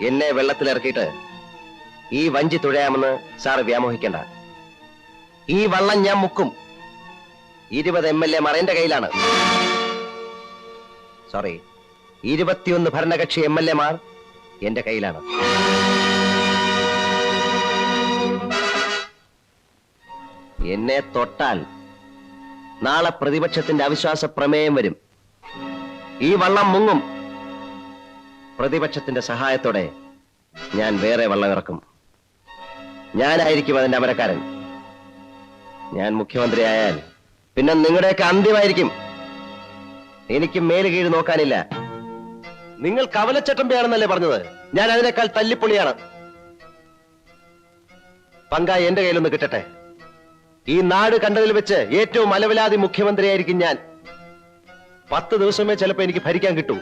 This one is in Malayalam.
എന്നെ വെള്ളത്തിലിറക്കിയിട്ട് ഈ വഞ്ചി തുഴയാമെന്ന് സാറ് വ്യാമോഹിക്കണ്ട. ഈ വള്ളം ഞാൻ മുക്കും. 20 MLA മാർ എന്റെ കയ്യിലാണ്. സോറി, 21 ഭരണകക്ഷി MLA മാർ എന്റെ കയ്യിലാണ്. എന്നെ തൊട്ടാൽ നാളെ പ്രതിപക്ഷത്തിന്റെ അവിശ്വാസ പ്രമേയം വരും. ഈ വള്ളം മുങ്ങും. പ്രതിപക്ഷത്തിന്റെ സഹായത്തോടെ ഞാൻ വേറെ വള്ളം ഇറക്കും. ഞാനായിരിക്കും അതിന്റെ അമരക്കാരൻ. ഞാൻ മുഖ്യമന്ത്രിയായാൽ പിന്നെ നിങ്ങളുടെയൊക്കെ അന്ത്യമായിരിക്കും. എനിക്ക് മേല് കീഴ് നോക്കാനില്ല. നിങ്ങൾ കവലച്ചട്ടമ്പയാണെന്നല്ലേ പറഞ്ഞത്? ഞാൻ അതിനേക്കാൾ തല്ലിപ്പൊളിയാണ്. പങ്കായി എന്റെ കയ്യിലൊന്ന് കിട്ടട്ടെ. ഈ നാട് കണ്ടതിൽ വെച്ച് ഏറ്റവും അലവലാതി മുഖ്യമന്ത്രിയായിരിക്കും ഞാൻ. 10 ദിവസമേ ചിലപ്പോ എനിക്ക് ഭരിക്കാൻ കിട്ടൂ.